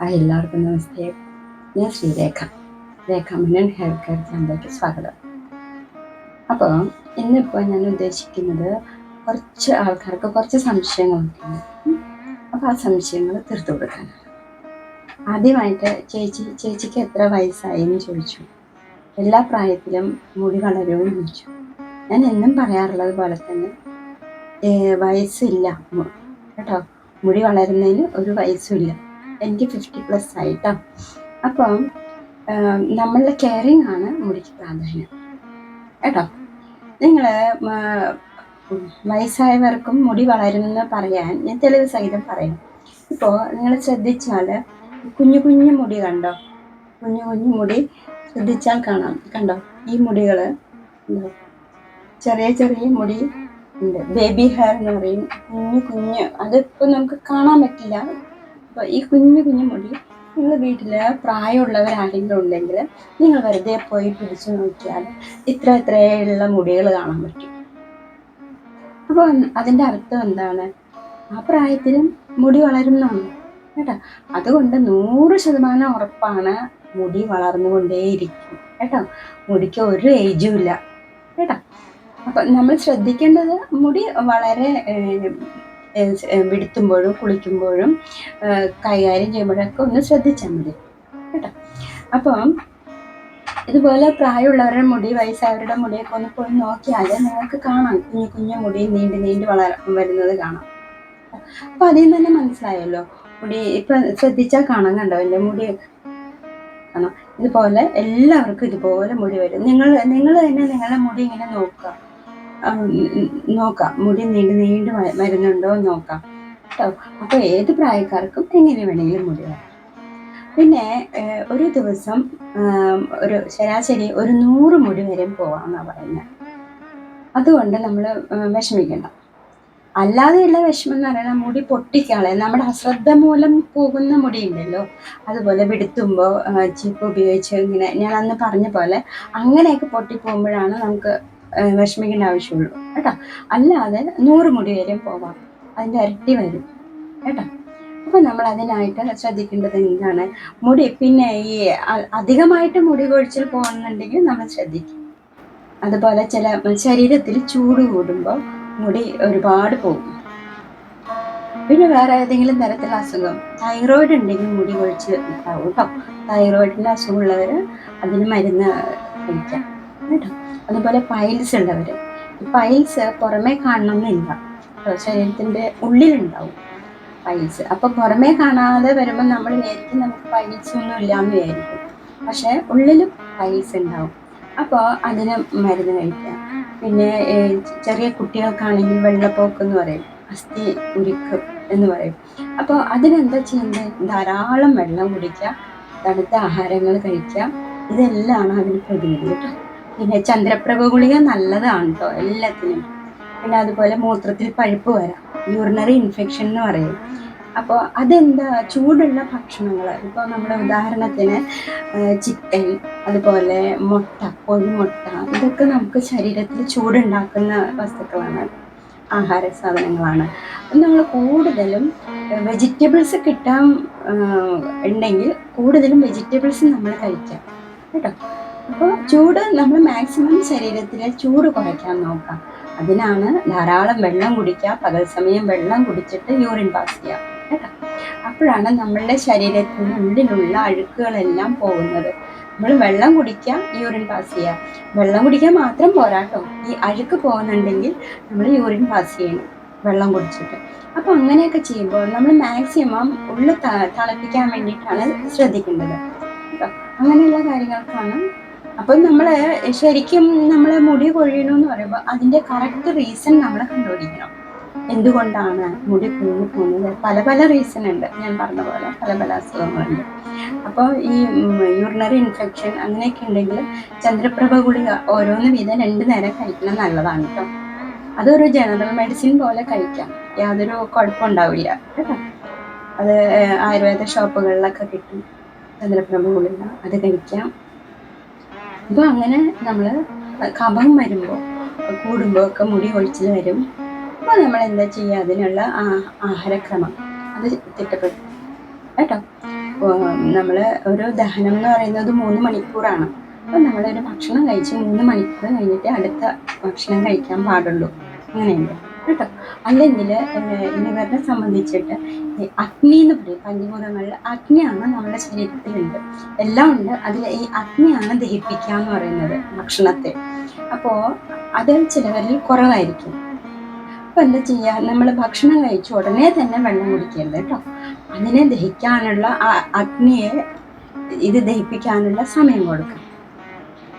എല്ലാവർക്കും നമസ്തേ. ഞാൻ Sreerekha, രേഖാമനൻ hair care ചാനലിലേക്ക് സ്വാഗതം. അപ്പോൾ ഇന്നിപ്പോൾ ഞാൻ ഉദ്ദേശിക്കുന്നത് കുറച്ച് ആൾക്കാർക്ക് കുറച്ച് സംശയങ്ങളൊക്കെയാണ്. അപ്പോൾ ആ സംശയങ്ങൾ തീർത്തു കൊടുക്കാനാണ്. ആദ്യമായിട്ട് ചേച്ചിക്ക് എത്ര വയസ്സായി എന്ന് ചോദിച്ചു. എല്ലാ പ്രായത്തിലും മുടി വളരുമെന്ന് ചോദിച്ചു. ഞാൻ എന്നും പറയാറുള്ളത് പോലെ തന്നെ വയസ്സില്ല കേട്ടോ, മുടി വളരുന്നതിന് ഒരു വയസ്സുമില്ല. എനിക്ക് 50+ ആയിട്ടോ. അപ്പം നമ്മളുടെ കെയറിങ് ആണ് മുടിക്ക് പ്രാധാന്യം കേട്ടോ. നിങ്ങൾ വയസ്സായവർക്കും മുടി വളരുമെന്ന് പറയാൻ ഞാൻ തെളിവ് സഹിതം പറയും. ഇപ്പോൾ നിങ്ങൾ ശ്രദ്ധിച്ചാൽ കുഞ്ഞു കുഞ്ഞു മുടി കണ്ടോ, കുഞ്ഞു കുഞ്ഞു മുടി ശ്രദ്ധിച്ചാൽ കാണാം. കണ്ടോ ഈ മുടികൾ, ചെറിയ ചെറിയ മുടി ഉണ്ട്, ബേബി ഹെയർ എന്ന് പറയും. കുഞ്ഞു കുഞ്ഞ്, അതിപ്പോൾ നമുക്ക് കാണാൻ പറ്റില്ല. അപ്പോൾ ഈ കുഞ്ഞു കുഞ്ഞു മുടി നിങ്ങൾ വീട്ടിൽ പ്രായമുള്ളവരാരെങ്കിലും ഉണ്ടെങ്കിൽ നിങ്ങൾ വെറുതെ പോയി പിടിച്ചു നോക്കിയാൽ ഇത്രയുള്ള മുടികൾ കാണാൻ പറ്റും. അപ്പോൾ അതിൻ്റെ അർത്ഥം എന്താണ്? ആ പ്രായത്തിലും മുടി വളരുന്നതാണ് കേട്ടോ. അതുകൊണ്ട് 100% ഉറപ്പാണ്, മുടി വളർന്നുകൊണ്ടേയിരിക്കും കേട്ടോ. മുടിക്ക് ഒരു ഏജും ഇല്ല കേട്ടോ. അപ്പം നമ്മൾ ശ്രദ്ധിക്കേണ്ടത് മുടി വളരെ വിടുത്തുമ്പോഴും കുളിക്കുമ്പോഴും കൈകാര്യം ചെയ്യുമ്പോഴൊക്കെ ഒന്ന് ശ്രദ്ധിച്ചാൽ മതി കേട്ടോ. അപ്പം ഇതുപോലെ പ്രായമുള്ളവരുടെ മുടി, വയസ്സായവരുടെ മുടിയൊക്കെ ഒന്ന് പോയി നോക്കിയാൽ നിങ്ങൾക്ക് കാണാം, കുഞ്ഞു കുഞ്ഞു മുടി നീണ്ട് വരുന്നത് കാണാം. അപ്പം അതിൽ നിന്ന് തന്നെ മനസ്സിലായല്ലോ, മുടി ഇപ്പം ശ്രദ്ധിച്ചാൽ കാണാൻ. കണ്ടോ എൻ്റെ മുടി കാണാം. ഇതുപോലെ എല്ലാവർക്കും ഇതുപോലെ മുടി വരും. നിങ്ങൾ തന്നെ നിങ്ങളുടെ മുടി ഇങ്ങനെ നോക്കാം, മുടി നീണ്ട് വരുന്നുണ്ടോ നോക്കാം കേട്ടോ. അപ്പോൾ ഏത് പ്രായക്കാർക്കും എങ്ങനെ വേണമെങ്കിലും മുടി വരാം. പിന്നെ ഒരു ദിവസം ഒരു ശരാശരി ഒരു 100 മുടി വരെ പോവാമെന്നാണ് പറയുന്നത്. അതുകൊണ്ട് നമ്മൾ വിഷമിക്കണ്ട. അല്ലാതെയുള്ള വിഷമം എന്ന് പറയുന്നത് മുടി പൊട്ടിക്കാളെ, നമ്മുടെ അശ്രദ്ധ മൂലം പോകുന്ന മുടി ഉണ്ടല്ലോ, അതുപോലെ വിടുത്തുമ്പോൾ ചിപ്പ് ഉപയോഗിച്ച് ഇങ്ങനെ ഞാൻ അന്ന് പറഞ്ഞ പോലെ അങ്ങനെയൊക്കെ പൊട്ടിപ്പോകുമ്പോഴാണ് നമുക്ക് വിഷമിക്കേണ്ട ആവശ്യമുള്ളൂ കേട്ടോ. അല്ലാതെ 100 മുടി വരെയും പോവാം, അതിൻ്റെ ഇരട്ടി വരും കേട്ടോ. അപ്പോൾ നമ്മൾ അതിനായിട്ട് ശ്രദ്ധിക്കേണ്ടത് എന്താണ്? മുടി, പിന്നെ ഈ അധികമായിട്ട് മുടി കൊഴിച്ചിൽ പോകുന്നുണ്ടെങ്കിൽ നമ്മൾ ശ്രദ്ധിക്കും. അതുപോലെ ചില ശരീരത്തിൽ ചൂട് കൂടുമ്പോൾ മുടി ഒരുപാട് പോകും. പിന്നെ വേറെ ഏതെങ്കിലും തരത്തിലുള്ള അസുഖം, തൈറോയിഡ് ഉണ്ടെങ്കിൽ മുടി കൊഴിച്ചിൽ ഉണ്ടാവും കേട്ടോ. തൈറോയിഡിൻ്റെ അസുഖമുള്ളവർ അതിന് മരുന്ന് കഴിക്കാം കേട്ടോ. അതുപോലെ പൈൽസ് ഉള്ളവർ, പൈൽസ് പുറമേ കാണണമെന്നില്ല, ശരീരത്തിൻ്റെ ഉള്ളിലുണ്ടാവും പൈൽസ്. അപ്പോൾ പുറമേ കാണാതെ വരുമ്പോൾ നമ്മൾ വിചാരിക്കും നമുക്ക് പൈൽസ് ഒന്നും ഇല്ലാന്ന് വിചാരിക്കും, പക്ഷേ ഉള്ളിലും പൈൽസ് ഉണ്ടാവും. അപ്പോൾ അതിന് മരുന്ന് കഴിക്കാം. പിന്നെ ചെറിയ കുട്ടികൾക്കാണെങ്കിൽ വെള്ളപ്പോക്ക് എന്ന് പറയും, അസ്ഥി ഉരുക്ക് എന്ന് പറയും. അപ്പോൾ അതിനെന്താ ചെയ്യേണ്ടത്? ധാരാളം വെള്ളം കുടിക്കുക, തണുത്ത ആഹാരങ്ങൾ കഴിക്കുക. ഇതെല്ലാം അതിന് പ്രതിവിധി കേട്ടോ. പിന്നെ ചന്ദ്രപ്രഭ ഗുളിക നല്ലതാണ് കേട്ടോ എല്ലാത്തിനും. പിന്നെ അതുപോലെ മൂത്രത്തിൽ പഴുപ്പ് വരാം, യൂറിനറി ഇൻഫെക്ഷൻ എന്ന് പറയും. അപ്പോൾ അതെന്താ? ചൂടുള്ള ഭക്ഷണങ്ങൾ, ഇപ്പോൾ നമ്മുടെ ഉദാഹരണത്തിന് ചിക്കൻ, അതുപോലെ മുട്ട, കോഴിമുട്ട, ഇതൊക്കെ നമുക്ക് ശരീരത്തിൽ ചൂടുണ്ടാക്കുന്ന വസ്തുക്കളാണ്, ആഹാര സാധനങ്ങളാണ്. നമ്മൾ കൂടുതലും വെജിറ്റബിൾസ് കിട്ടാൻ ഉണ്ടെങ്കിൽ കൂടുതലും വെജിറ്റബിൾസ് നമ്മൾ കഴിക്കാം കേട്ടോ. അപ്പോൾ ചൂട് നമ്മൾ മാക്സിമം ശരീരത്തിലെ ചൂട് കുറയ്ക്കാൻ നോക്കാം. അതിനാണ് ധാരാളം വെള്ളം കുടിക്കുക, പകൽ സമയം വെള്ളം കുടിച്ചിട്ട് യൂറിൻ പാസ് ചെയ്യാം കേട്ടോ. അപ്പോഴാണ് നമ്മളുടെ ശരീരത്തിനുള്ളിലുള്ള അഴുക്കുകളെല്ലാം പോകുന്നത്. നമ്മൾ വെള്ളം കുടിക്കുക, യൂറിൻ പാസ് ചെയ്യുക. വെള്ളം കുടിക്കാൻ മാത്രം പോരാട്ടോ, ഈ അഴുക്ക് പോകുന്നുണ്ടെങ്കിൽ നമ്മൾ യൂറിൻ പാസ് ചെയ്യണം വെള്ളം കുടിച്ചിട്ട്. അപ്പോൾ അങ്ങനെയൊക്കെ ചെയ്യുമ്പോൾ നമ്മൾ മാക്സിമം ഉള്ളിൽ തണുപ്പിക്കാൻ വേണ്ടിയിട്ടാണ് ശ്രദ്ധിക്കേണ്ടത് കേട്ടോ. അങ്ങനെയുള്ള കാര്യങ്ങൾക്കാണ്. അപ്പം നമ്മൾ ശരിക്കും നമ്മൾ മുടി കൊഴിയണമെന്ന് പറയുമ്പോൾ അതിൻ്റെ കറക്റ്റ് റീസൺ നമ്മൾ കണ്ടുപിടിക്കണം. എന്തുകൊണ്ടാണ് മുടി കൊഴിഞ്ഞു പോകുന്നത്? പല റീസൺ ഉണ്ട്, ഞാൻ പറഞ്ഞ പോലെ പല അസുഖങ്ങളുണ്ട്. അപ്പോൾ ഈ യൂറിനറി ഇൻഫെക്ഷൻ അങ്ങനെയൊക്കെ ഉണ്ടെങ്കിൽ ചന്ദ്രപ്രഭ ഗുളിക ഓരോന്ന് വീതം 2 നേരം കഴിക്കണം, നല്ലതാണ് കേട്ടോ. അതൊരു ജനറൽ മെഡിസിൻ പോലെ കഴിക്കാം, യാതൊരു കുഴപ്പമുണ്ടാവില്ല കേട്ടോ. അത് ആയുർവേദ ഷോപ്പുകളിലൊക്കെ കിട്ടും ചന്ദ്രപ്രഭ ഗുളിക, അത് കഴിക്കാം. അപ്പോൾ അങ്ങനെ നമ്മൾ കഫം വരുമ്പോൾ കൂടുമ്പോൾ ഒക്കെ മുടി കൊഴിച്ചിൽ വരും. അപ്പോൾ നമ്മൾ എന്താ ചെയ്യുക? അതിനുള്ള ആഹാരക്രമം അത് തിട്ടപ്പെടും കേട്ടോ. നമ്മൾ ഒരു ദഹനം എന്ന് പറയുന്നത് 3 മണിക്കൂറാണ്. അപ്പോൾ നമ്മളൊരു ഭക്ഷണം കഴിച്ച് 3 മണിക്കൂർ കഴിഞ്ഞിട്ട് അടുത്ത ഭക്ഷണം കഴിക്കാൻ പാടുള്ളൂ. അങ്ങനെയുണ്ട് കേട്ടോ. അല്ലെങ്കിൽ ലിവറിനെ സംബന്ധിച്ചിട്ട് ഈ അഗ്നി എന്ന് പറയും, പഞ്ചഭൂതങ്ങളിൽ അഗ്നിയാണ് നമ്മുടെ ശരീരത്തിലുണ്ട്, എല്ലാം ഉണ്ട്. അതിൽ ഈ അഗ്നിയാണ് ദഹിപ്പിക്കുക എന്ന് പറയുന്നത് ഭക്ഷണത്തെ. അപ്പോൾ അത് ചിലവരിൽ കുറവായിരിക്കും. അപ്പോൾ എന്താ ചെയ്യുക, നമ്മൾ ഭക്ഷണം കഴിച്ച ഉടനെ തന്നെ വെള്ളം കുടിക്കരുത് കേട്ടോ. അതിനെ ദഹിക്കാനുള്ള ആ അഗ്നിയെ ഇത് ദഹിപ്പിക്കാനുള്ള സമയം കൊടുക്കാം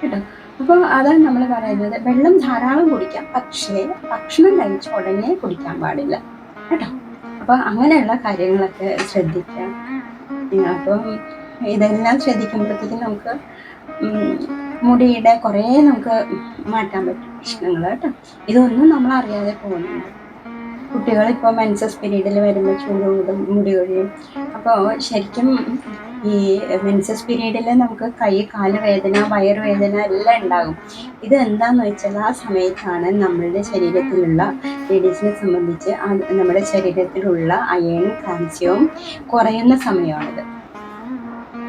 കേട്ടോ. അപ്പോൾ അതാണ് നമ്മൾ പറയുന്നത്, വെള്ളം ധാരാളം കുടിക്കാം, പക്ഷേ ഭക്ഷണം കഴിച്ച ഉടനെ കുടിക്കാൻ പാടില്ല കേട്ടോ. അപ്പോൾ അങ്ങനെയുള്ള കാര്യങ്ങളൊക്കെ ശ്രദ്ധിക്കുക. അപ്പം ഇതെല്ലാം ശ്രദ്ധിക്കുമ്പോഴത്തേക്കും നമുക്ക് മുടിയുടെ കുറേ നമുക്ക് മാറ്റാൻ പറ്റും പ്രശ്നങ്ങൾ കേട്ടോ. ഇതൊന്നും നമ്മൾ അറിയാതെ പോകുന്നുണ്ട്. കുട്ടികളിപ്പോൾ മെൻസസ് പീരീഡിൽ വരുമ്പോൾ ചൂട് കൂടും, മുടി കൊഴിയും. അപ്പോൾ ശരിക്കും ഈ മെൻസസ് പീരീഡിൽ നമുക്ക് കൈ കാല് വേദന, വയറുവേദന എല്ലാം ഉണ്ടാകും. ഇത് എന്താണെന്ന് വെച്ചാൽ ആ സമയത്താണ് നമ്മളുടെ ശരീരത്തിലുള്ള, ലേഡീസിനെ സംബന്ധിച്ച് നമ്മുടെ ശരീരത്തിലുള്ള അയൺ കാൽസ്യവും കുറയുന്ന സമയമാണിത്.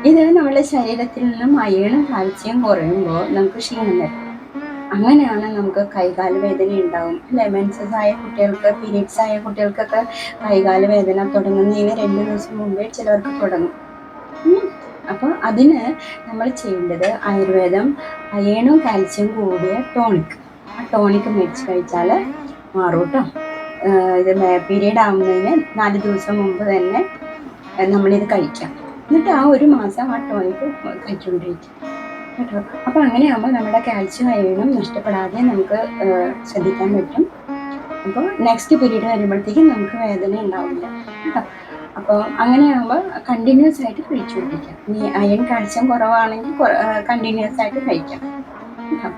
ഇത് നമ്മുടെ ശരീരത്തിൽ നിന്നും അയണും കാൽസ്യം കുറയുമ്പോൾ നമുക്ക് ക്ഷീണം വരും. അങ്ങനെയാണ് നമുക്ക് കൈകാല് വേദന ഉണ്ടാവും അല്ലേ. മെൻസസ് ആയ കുട്ടികൾക്ക്, പീരീഡ്സ് ആയ കുട്ടികൾക്കൊക്കെ കൈകാല് വേദന തുടങ്ങുന്നതിന് 2 ദിവസം മുമ്പേ ചിലവർക്ക് തുടങ്ങും. അപ്പോൾ അതിന് നമ്മൾ ചെയ്യേണ്ടത് ആയുർവേദം അയണും കാൽസ്യം കൂടിയ ടോണിക്, ആ ടോണിക് മേടിച്ച് കഴിച്ചാൽ മാറും കേട്ടോ. ഇത് പീരീഡ് ആവുന്നതിന് 4 ദിവസം മുമ്പ് തന്നെ നമ്മളിത് കഴിക്കാം. എന്നിട്ട് ആ 1 മാസം ആ ടോണിക് കഴിച്ചുകൊണ്ടിരിക്കും കേട്ടോ. അപ്പോൾ അങ്ങനെയാകുമ്പോൾ നമ്മുടെ കാൽസ്യം അയണും നഷ്ടപ്പെടാതെ നമുക്ക് ശ്രദ്ധിക്കാൻ പറ്റും. അപ്പോൾ നെക്സ്റ്റ് പീരീഡ് വരുമ്പോഴത്തേക്കും നമുക്ക് വേദന ഉണ്ടാവില്ല കേട്ടോ. അപ്പോൾ അങ്ങനെയാകുമ്പോൾ കണ്ടിന്യൂസ് ആയിട്ട് കഴിച്ചുകൊണ്ടിരിക്കാം. ഇനി അയൺ കാൽസ്യം കുറവാണെങ്കിൽ കണ്ടിന്യൂസ് ആയിട്ട് കഴിക്കാം കേട്ടോ.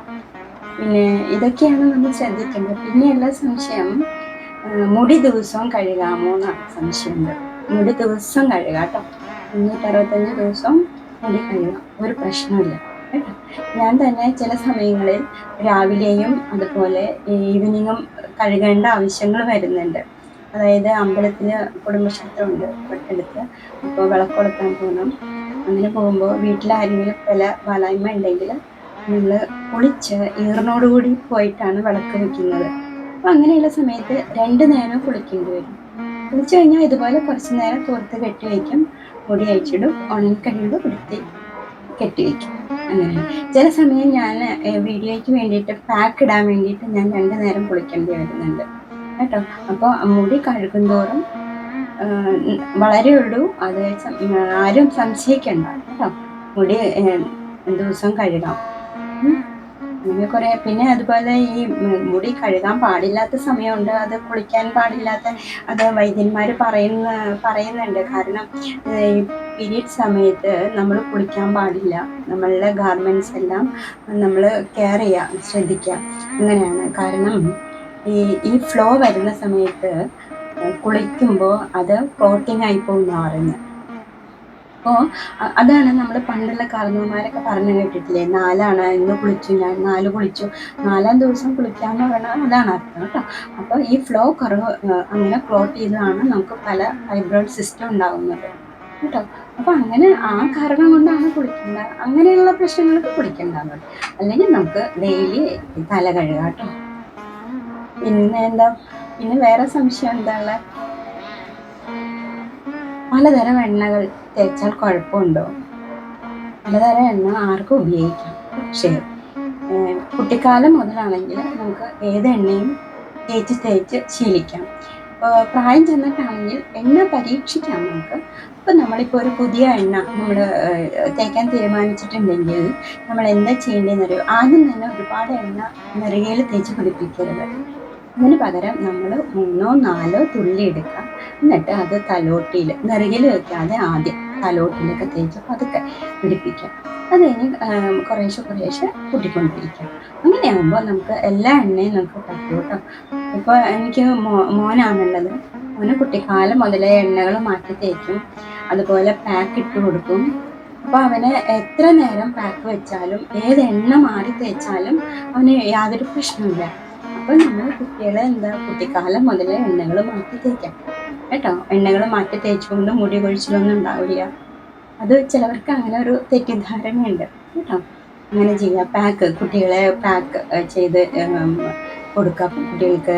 പിന്നെ ഇതൊക്കെയാണ് നമ്മൾ ശ്രദ്ധിക്കേണ്ടത്. പിന്നെയുള്ള സംശയം, മുടി ദിവസവും കഴുകാമോ എന്നാണ് സംശയമുണ്ട്. മുടി ദിവസം കഴുകാം കേട്ടോ. 365 ദിവസവും മുടി കഴുകാം, ഒരു പ്രശ്നമില്ല കേട്ടോ. ഞാൻ തന്നെ ചില സമയങ്ങളിൽ രാവിലെയും അതുപോലെ ഈവനിങ്ങും കഴുകേണ്ട ആവശ്യങ്ങൾ വരുന്നുണ്ട്. അതായത് അമ്പലത്തിൽ കുടുംബക്ഷേത്രമുണ്ട് തൊട്ടടുത്ത്, അപ്പോൾ വിളക്ക് കൊളുത്താൻ പോകണം. അങ്ങനെ പോകുമ്പോൾ വീട്ടിലാരെങ്കിലും പല വാലായ്മ ഉണ്ടെങ്കിൽ നമ്മൾ കുളിച്ച് ഈറിനോടുകൂടി പോയിട്ടാണ് വിളക്ക് വയ്ക്കുന്നത്. അപ്പോൾ അങ്ങനെയുള്ള സമയത്ത് 2 നേരം കുളിക്കേണ്ടി വരും. കുളിച്ചു കഴിഞ്ഞാൽ ഇതുപോലെ കുറച്ച് നേരം തോർത്ത് കെട്ടി വയ്ക്കും, മുടി അയച്ചിടും, ഉണങ്ങി കഴിയുമ്പോൾ വൃത്തി കെട്ടിവയ്ക്കും. അങ്ങനെ ചില സമയം ഞാൻ വീഡിയോയ്ക്ക് വേണ്ടിയിട്ട് പാക്ക് ഇടാൻ വേണ്ടിയിട്ട് ഞാൻ 2 നേരം കുളിക്കേണ്ടി വരുന്നുണ്ട് കേട്ടോ. അപ്പോൾ മുടി കഴുകുന്തോറും വളരെയുള്ളൂ, അത് ആരും സംശയിക്കണ്ട കേട്ടോ. മുടി ദിവസം കഴുകാം. അങ്ങനെ കുറേ. പിന്നെ അതുപോലെ ഈ മുടി കഴുകാൻ പാടില്ലാത്ത സമയമുണ്ട്, അത് കുളിക്കാൻ പാടില്ലാത്ത, അത് വൈദ്യന്മാർ പറയുന്നുണ്ട്. കാരണം ഈ പീരീഡ് സമയത്ത് നമ്മൾ കുളിക്കാൻ പാടില്ല, നമ്മളുടെ ഗാർമെൻറ്റ്സ് എല്ലാം നമ്മൾ കെയർ ചെയ്യുക, ശ്രദ്ധിക്കുക. അങ്ങനെയാണ്. കാരണം ഈ ഫ്ലോ വരുന്ന സമയത്ത് കുളിക്കുമ്പോൾ അത് ഫ്ലോട്ടിങ് ആയി പോകുമെന്നാണ് പറയുന്നത്. അപ്പോൾ അതാണ് നമ്മൾ പണ്ടുള്ള കാരണവന്മാരൊക്കെ പറഞ്ഞു കേട്ടിട്ടില്ലേ, 4 ഇന്ന് കുളിച്ചു, ഞാൻ 4 കുളിച്ചു, 4-ാം ദിവസം കുളിക്കാമെന്ന് പറഞ്ഞാൽ അതാണ് അർത്ഥം കേട്ടോ. അപ്പോൾ ഈ ഫ്ലോ കുറവ് അങ്ങനെ ക്ലോട്ട് ചെയ്തതാണ് നമുക്ക് പല ഫൈബ്രോയിഡ് സിസ്റ്റം ഉണ്ടാകുന്നത് കേട്ടോ. അപ്പോൾ അങ്ങനെ ആ കാരണം കൊണ്ടാണ് കുളിക്കേണ്ട, അങ്ങനെയുള്ള പ്രശ്നങ്ങൾക്ക് കുളിക്കേണ്ടത്. അല്ലെങ്കിൽ നമുക്ക് ഡെയിലി തല കഴുകാം കേട്ടോ. പിന്നെ വേറെ സംശയം എന്താ ഉള്ളത്, പലതരം എണ്ണകൾ തേച്ചാൽ കുഴപ്പമുണ്ടോ? പലതരം എണ്ണ ആർക്കും ഉപയോഗിക്കാം, പക്ഷേ കുട്ടിക്കാലം മുതലാണെങ്കിൽ നമുക്ക് ഏത് എണ്ണയും തേച്ച് ശീലിക്കാം. പ്രായം ചെന്നിട്ടാണെങ്കിൽ എണ്ണ പരീക്ഷിക്കാം നമുക്ക്. ഇപ്പം നമ്മളിപ്പോൾ ഒരു പുതിയ എണ്ണ നമ്മൾ തേക്കാൻ തീരുമാനിച്ചിട്ടുണ്ടെങ്കിൽ നമ്മൾ എന്താ ചെയ്യേണ്ടതെന്ന് അറിയോ, ആദ്യം തന്നെ ഒരുപാട് എണ്ണ നെറുകയിൽ തേച്ച് പിടിപ്പിക്കരുത്. അതിന് പകരം നമ്മൾ 3-4 തുള്ളി എടുക്കാം, എന്നിട്ട് അത് തലോട്ടിയിൽ, നെറുകിൽ വയ്ക്കാതെ ആദ്യം തലോട്ടിലൊക്കെ തേച്ച് പതുക്കെ പിടിപ്പിക്കാം. അത് കഴിഞ്ഞ് കുറേശ്ശെ കൂട്ടിക്കൊണ്ടിരിക്കാം. അങ്ങനെയാകുമ്പോൾ നമുക്ക് എല്ലാ എണ്ണയും നമുക്ക് പറ്റും കേട്ടോ. ഇപ്പോൾ എനിക്ക് മോനാണുള്ളത്, മോന് കുട്ടിക്കാലം മുതലേ എണ്ണകൾ മാറ്റി തേക്കും, അതുപോലെ പാക്ക് ഇട്ട് കൊടുക്കും. അപ്പോൾ അവന് എത്ര നേരം പാക്ക് വെച്ചാലും ഏത് എണ്ണ മാറി തേച്ചാലും അവന് യാതൊരു പ്രശ്നമില്ല. അപ്പോൾ നമ്മൾ കുട്ടികളെ കുട്ടിക്കാലം മുതലേ എണ്ണകൾ മാറ്റി തേക്കാം കേട്ടോ. എണ്ണകൾ മാറ്റി തേച്ചുകൊണ്ട് മുടി കൊഴിച്ചിലൊന്നും ഉണ്ടാവില്ല. അത് ചിലവർക്ക് അങ്ങനെ ഒരു തെറ്റിദ്ധാരണയുണ്ട് കേട്ടോ. അങ്ങനെ ചെയ്യുക, കുട്ടികളെ പാക്ക് ചെയ്ത് കൊടുക്കുക കുട്ടികൾക്ക്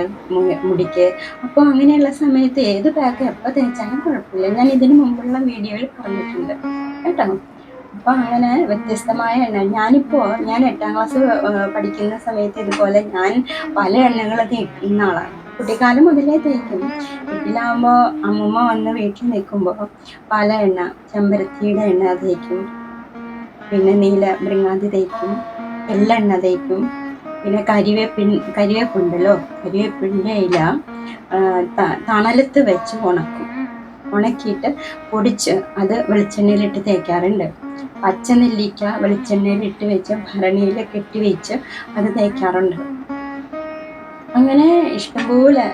മുടിക്ക്. അപ്പോൾ അങ്ങനെയുള്ള സമയത്ത് ഏത് പാക്ക് എപ്പോൾ തേച്ചാലും കുഴപ്പമില്ല. ഞാൻ ഇതിന് മുമ്പുള്ള വീഡിയോയിൽ പറഞ്ഞിട്ടുണ്ട് കേട്ടോ. അപ്പോൾ അങ്ങനെ വ്യത്യസ്തമായ എണ്ണ ഞാൻ 8ാം ക്ലാസ് പഠിക്കുന്ന സമയത്ത് ഇതുപോലെ ഞാൻ പല എണ്ണകൾ തേക്കുന്ന ആളാണ്. കുട്ടിക്കാലം മുതലേ തേക്കും. വീട്ടിലാകുമ്പോൾ അമ്മൂമ്മ വന്ന് വീട്ടിൽ നിൽക്കുമ്പോൾ പല എണ്ണ, ചെമ്പരത്തിയുടെ എണ്ണ തേക്കും, പിന്നെ ഭൃങ്ങാതി തേക്കും, എള്ളെണ്ണ തേക്കും, പിന്നെ കരിവേപ്പുണ്ടല്ലോ, കരിവേപ്പിൻ്റെ ഇല തണലത്ത് വെച്ച് ഉണക്കും. ഉണക്കിയിട്ട് പൊടിച്ച് അത് വെളിച്ചെണ്ണയിലിട്ട് തേക്കാറുണ്ട്. പച്ചനെല്ലിക്ക വെളിച്ചെണ്ണയിലിട്ട് വെച്ച് ഭരണിയിൽ കെട്ടി വെച്ച് അത് തേക്കാറുണ്ട്. അങ്ങനെ ഇഷ്ടംപോലെ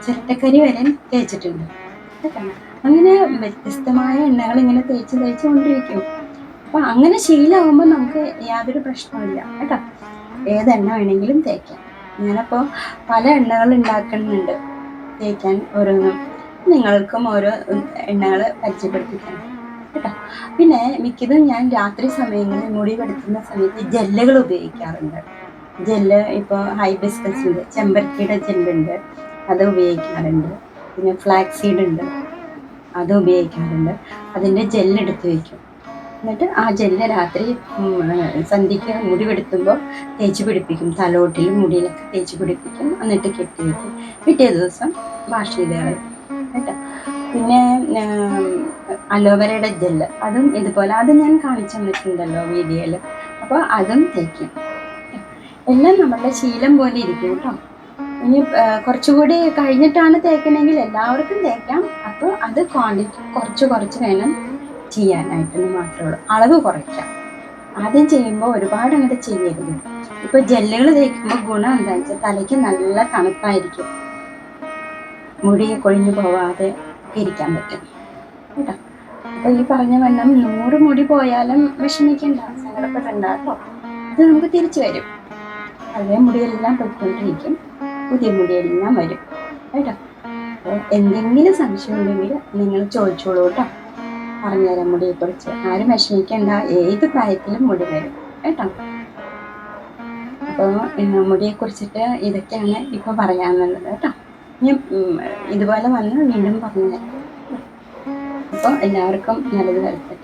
ചിരട്ടക്കരി വരെ തേച്ചിട്ടുണ്ട്. അങ്ങനെ വ്യത്യസ്തമായ എണ്ണകൾ ഇങ്ങനെ തേച്ച് കൊണ്ടിരിക്കും. അപ്പൊ അങ്ങനെ ശീലമാകുമ്പോൾ നമുക്ക് യാതൊരു പ്രശ്നമില്ല കേട്ടോ. ഏതെണ്ണ വേണമെങ്കിലും തേക്കാം. ഇങ്ങനെപ്പോൾ പല എണ്ണകൾ ഉണ്ടാക്കുന്നുണ്ട് തേക്കാൻ ഓരോന്നും. നിങ്ങൾക്കും ഓരോ എണ്ണകൾ പരിചയപ്പെടുത്തിക്കണം കേട്ടോ. പിന്നെ മിക്കതും ഞാൻ രാത്രി സമയങ്ങളിൽ മുടി വെടുത്തുന്ന സമയത്ത് ജെല്ലുകൾ ഉപയോഗിക്കാറുണ്ട്. ജെല്ല് ഇപ്പോൾ ഹൈബിസ്കസിൻ്റെ ചെമ്പരത്തിയുടെ ജെല്ലുണ്ട്, അത് ഉപയോഗിക്കാറുണ്ട്. പിന്നെ ഫ്ലാക്സ് സീഡ് ഉണ്ട്, അത് ഉപയോഗിക്കാറുണ്ട്. അതിൻ്റെ ജെല്ലെടുത്ത് വയ്ക്കും. എന്നിട്ട് ആ ജെല്ല് രാത്രി സന്ധ്യയ്ക്ക് മുടി വെടുത്തുമ്പോൾ തേച്ച് പിടിപ്പിക്കും. തലോട്ടിലും മുടിയിലൊക്കെ തേച്ച് പിടിപ്പിക്കും. എന്നിട്ട് കെട്ടി വയ്ക്കും. പിറ്റേ ദിവസം വാഷ് ചെയ്ത് കളയും കേട്ടോ. പിന്നെ അലോവേരയുടെ ജെല്ല്, അതും ഇതുപോലെ, അത് ഞാൻ കാണിച്ചു തന്നിട്ടുണ്ടല്ലോ വീഡിയോയിൽ. അപ്പോൾ അതും തേക്കും. എല്ലാം നമ്മളുടെ ശീലം പോലെ ഇരിക്കും കേട്ടോ. ഇനി കുറച്ചുകൂടി കഴിഞ്ഞിട്ടാണ് തേക്കണമെങ്കിൽ എല്ലാവർക്കും തേക്കാം. അപ്പോൾ അത് ക്വാണ്ടിറ്റി കുറച്ച് വേണം ചെയ്യാനായിട്ടെന്ന് മാത്രമേ ഉള്ളൂ. അളവ് കുറയ്ക്കാം. ആദ്യം ചെയ്യുമ്പോൾ ഒരുപാട് അങ്ങോട്ട് ചെയ്യരുത്. ഇപ്പോൾ ജെല്ലുകൾ തേക്കുമ്പോൾ ഗുണം എന്താണെന്ന് വെച്ചാൽ തലയ്ക്ക് നല്ല തണുപ്പായിരിക്കും, മുടി കൊഴിഞ്ഞു പോവാതെ ഇരിക്കാൻ പറ്റും കേട്ടോ. അപ്പോൾ ഈ പറഞ്ഞ വണ്ണം 100 മുടി പോയാലും വിഷമിക്കണ്ട, സങ്കടപ്പെടണ്ട കേട്ടോ. അത് നമുക്ക് തിരിച്ചു വരും. പഴയ മുടിയെല്ലാം പൊയ്ക്കൊണ്ടിരിക്കും, പുതിയ മുടിയെല്ലാം വരും കേട്ടോ. അപ്പോൾ എന്തെങ്കിലും സംശയം ഉണ്ടെങ്കിൽ നിങ്ങൾ ചോദിച്ചോളൂ കേട്ടോ. പറഞ്ഞുതരാം മുടിയെക്കുറിച്ച്. ആരും വിഷമിക്കണ്ട, ഏത് പ്രായത്തിലും മുടി വരും കേട്ടോ. അപ്പോൾ മുടിയെക്കുറിച്ചിട്ട് ഇതൊക്കെയാണ് ഇപ്പോൾ പറയാനുള്ളത് കേട്ടോ. ഞാൻ ഇതുപോലെ വന്ന് വീണ്ടും പറഞ്ഞുതരാം. അപ്പോൾ എല്ലാവർക്കും നല്ലത് വരട്ടെ.